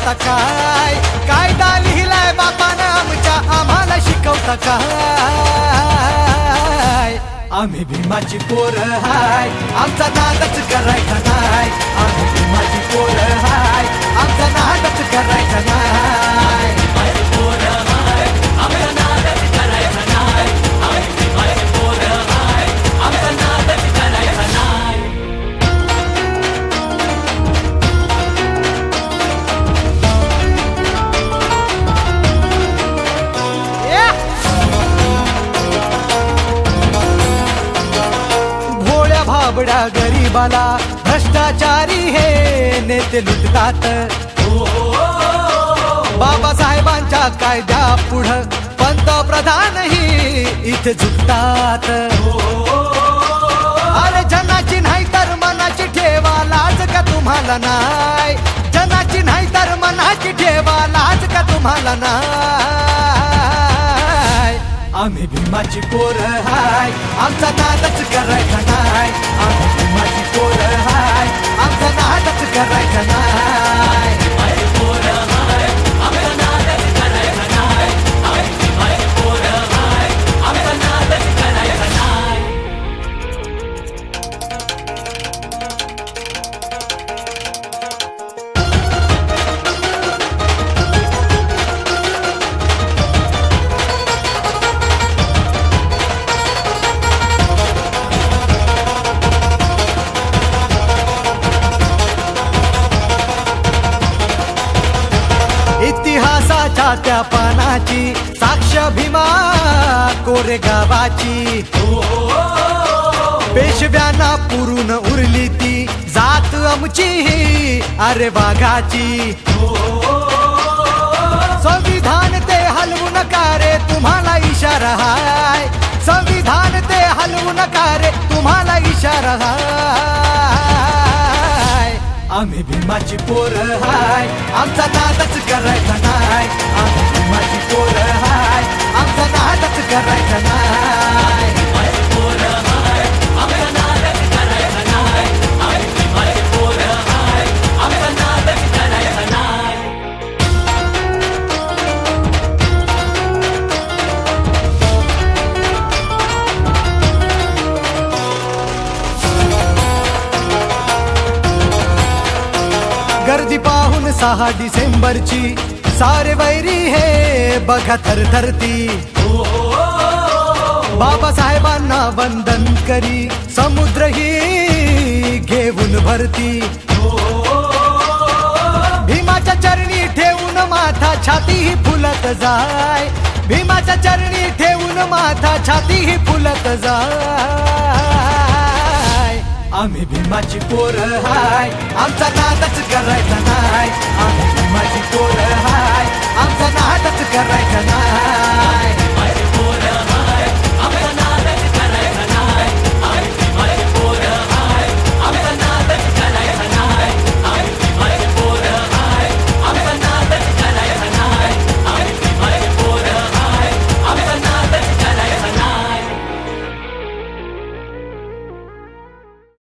आता काय कायदा लिहिलाय बापानं आमच्या आम्हाला शिकवता काय आम्ही भीमाची पोरं हाय आमचा नादच करायचा नाय आम्ही भीमाची पोरं हाय आमचा नादच करायचा नाय भाबड्या गरीबाला भ्रष्टाचारी हे नेते लुटतात बाबासाहेबांच्या कायद्या पुढं पंतप्रधानही इथे झुकतात अरे जनाची नाही तर मनाची ठेवा लाज का तुम्हाला नाय जनाची नाही तर मनाची ठेवा लाज का तुम्हाला नाय आम्ही भीमाची पोरं हाय आमचा नादच करायचा नाय आम्ही भीमाची पोरं हाय आमचा नादच करायचा नाय इतिहासाच्या त्या पानाची साक्ष भीमा कोरेगावाची पेशव्यांना पुरून उरली ती जात आमची अरे वाघाची संविधान ते हलवू नका रे तुम्हाला इशारा हाय संविधान ते हलवू नका रे तुम्हाला इशारा हाय आम्ही भीमाची पोरं हाय आमचा नादच करायचा नाय आम्ही भीमाची पोरं हाय आमचा नादच करायचा नाय गर्दी पाहून 6 डिसेंबरची सारे वैरी हे बघा थरथरती बाबासाहेबांना वंदन करी समुद्र ही घेऊन भरती भीमाच्या चरणी ठेवून माथा छाती ही फुलत जाय भीमाच्या चरणी ठेवून माथा छाती ही फुलत जाय आम्ही भीमाची पोरं हाय आमचा नादच करायचा नाय आम्ही भीमाची पोरं हाय आमचा नादच करायचा नाय